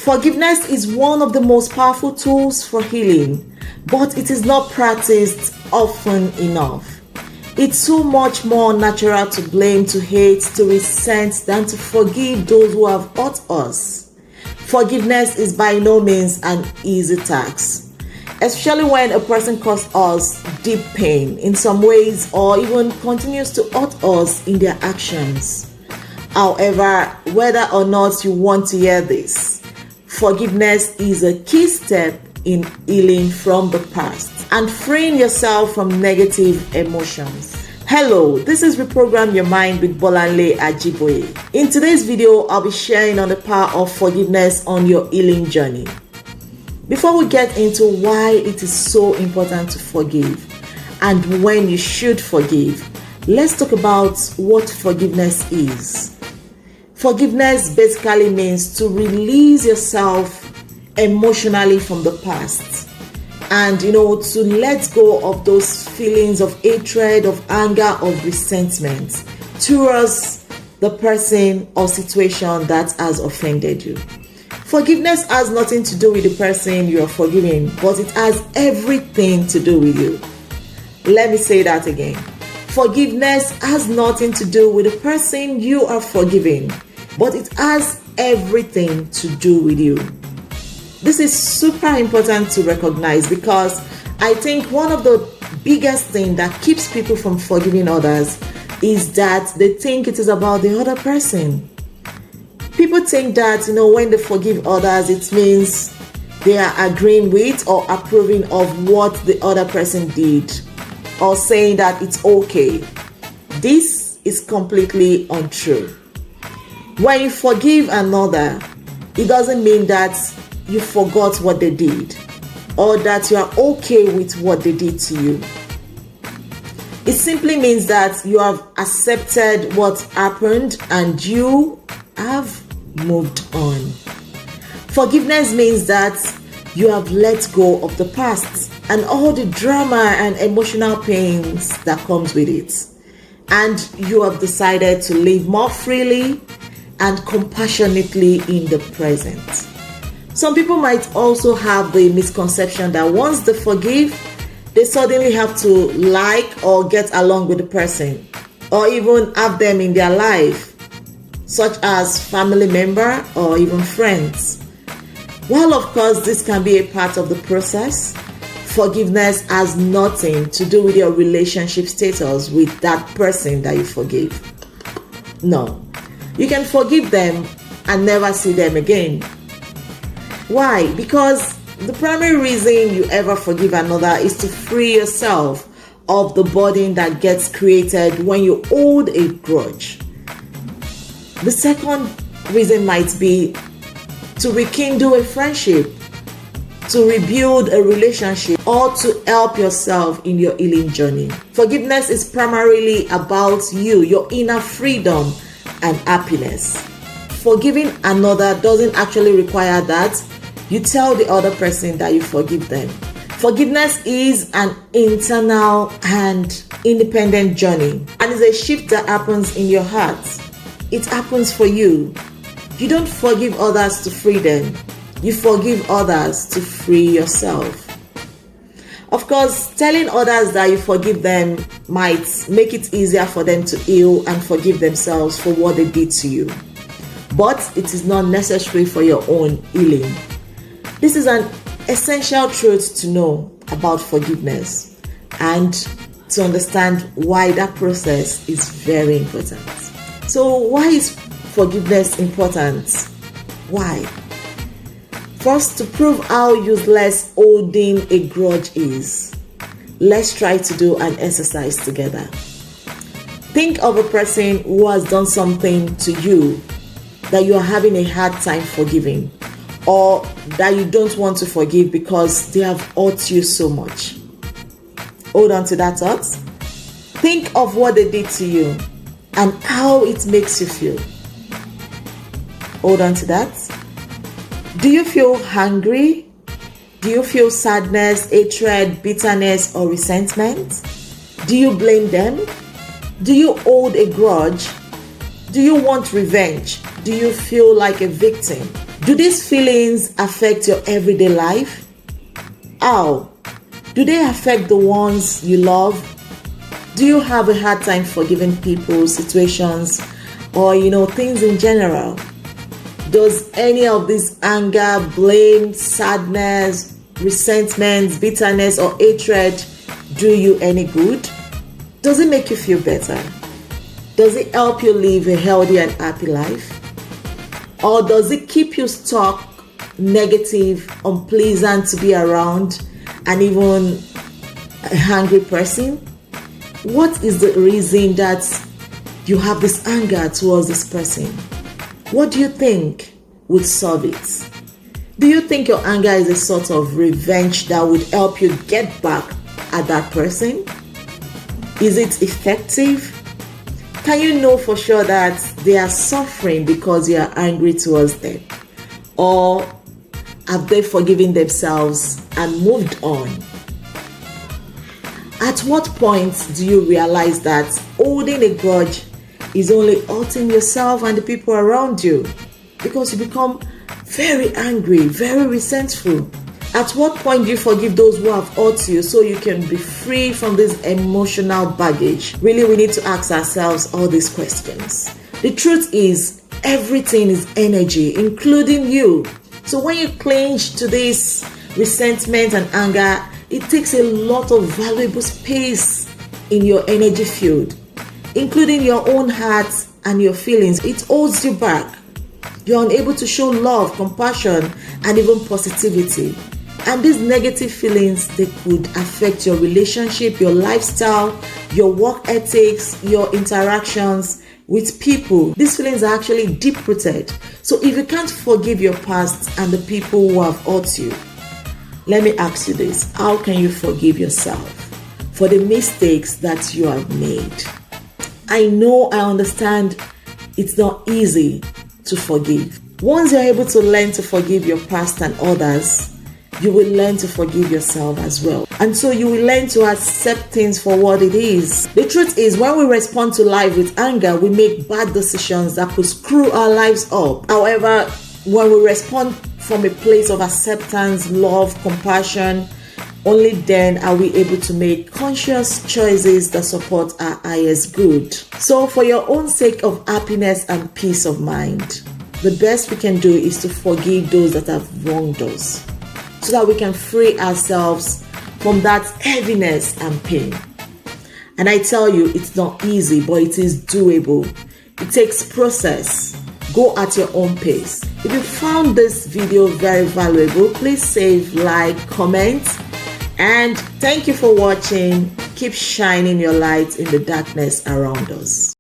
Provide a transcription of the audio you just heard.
Forgiveness is one of the most powerful tools for healing, but it is not practiced often enough. It's so much more natural to blame, to hate, to resent than to forgive those who have hurt us. Forgiveness is by no means an easy task, especially when a person caused us deep pain in some ways or even continues to hurt us in their actions. However, whether or not you want to hear this, forgiveness is a key step in healing from the past and freeing yourself from negative emotions. Hello, this is Reprogram Your Mind with Bolanle Ajiboye. In today's video, I'll be sharing on the power of forgiveness on your healing journey. Before we get into why it is so important to forgive and when you should forgive, let's talk about what forgiveness is. Forgiveness basically means to release yourself emotionally from the past and to let go of those feelings of hatred, of anger, of resentment towards the person or situation that has offended you. Forgiveness has nothing to do with the person you are forgiving, but it has everything to do with you. Let me say that again. Forgiveness has nothing to do with the person you are forgiving, but it has everything to do with you. This is super important to recognize because I think one of the biggest things that keeps people from forgiving others is that they think it is about the other person. People think that, when they forgive others, it means they are agreeing with or approving of what the other person did or saying that it's okay. This is completely untrue. When you forgive another, it doesn't mean that you forgot what they did or that you are okay with what they did to you. It simply means that you have accepted what happened and you have moved on. Forgiveness means that you have let go of the past and all the drama and emotional pains that comes with it. And you have decided to live more freely and compassionately in the present. Some people might also have the misconception that once they forgive, they suddenly have to like or get along with the person or even have them in their life, such as family member or even friends. While of course this can be a part of the process, forgiveness has nothing to do with your relationship status with that person that you forgive. No, you can forgive them and never see them again. Why? Because the primary reason you ever forgive another is to free yourself of the burden that gets created when you hold a grudge. The second reason might be to rekindle a friendship, to rebuild a relationship, or to help yourself in your healing journey. Forgiveness is primarily about you, your inner freedom and happiness. Forgiving another doesn't actually require that you tell the other person that you forgive them. Forgiveness is an internal and independent journey and is a shift that happens in your heart. It happens for you. You don't forgive others to free them. You forgive others to free yourself. Of course, telling others that you forgive them might make it easier for them to heal and forgive themselves for what they did to you. But it is not necessary for your own healing. This is an essential truth to know about forgiveness and to understand why that process is very important. So why is forgiveness important? Why? First, to prove how useless holding a grudge is, let's try to do an exercise together. Think of a person who has done something to you that you are having a hard time forgiving, or that you don't want to forgive because they have hurt you so much. Hold on to that thought. Think of what they did to you and how it makes you feel. Hold on to that. Do you feel hungry? Do you feel sadness, hatred, bitterness, or resentment? Do you blame them? Do you hold a grudge? Do you want revenge? Do you feel like a victim? Do these feelings affect your everyday life? How? Do they affect the ones you love? Do you have a hard time forgiving people, situations, or things in general? Does any of this anger, blame, sadness, resentment, bitterness, or hatred do you any good? Does it make you feel better? Does it help you live a healthy and happy life? Or does it keep you stuck, negative, unpleasant to be around, and even a hungry person? What is the reason that you have this anger towards this person? What do you think would solve it? Do you think your anger is a sort of revenge that would help you get back at that person? Is it effective? Can you know for sure that they are suffering because you are angry towards them? Or have they forgiven themselves and moved on? At what point do you realize that holding a grudge is only hurting yourself and the people around you? Because you become very angry, very resentful. At what point do you forgive those who have hurt you so you can be free from this emotional baggage? Really, we need to ask ourselves all these questions. The truth is, everything is energy, including you. So when you cling to this resentment and anger, it takes a lot of valuable space in your energy field, including your own heart and your feelings. It holds you back. You're unable to show love, compassion, and even positivity. And these negative feelings, they could affect your relationship, your lifestyle, your work ethics, your interactions with people. These feelings are actually deep-rooted. So if you can't forgive your past and the people who have hurt you, let me ask you this: how can you forgive yourself for the mistakes that you have made? I understand it's not easy to forgive. Once you're able to learn to forgive your past and others, you will learn to forgive yourself as well. And so you will learn to accept things for what it is. The truth is, when we respond to life with anger, we make bad decisions that could screw our lives up. However, when we respond from a place of acceptance, love, compassion, only then are we able to make conscious choices that support our highest good. So for your own sake of happiness and peace of mind, the best we can do is to forgive those that have wronged us, so that we can free ourselves from that heaviness and pain. And I tell you, it's not easy, but it is doable. It takes process. Go at your own pace. If you found this video very valuable, please save, like, comment, and thank you for watching. Keep shining your light in the darkness around us.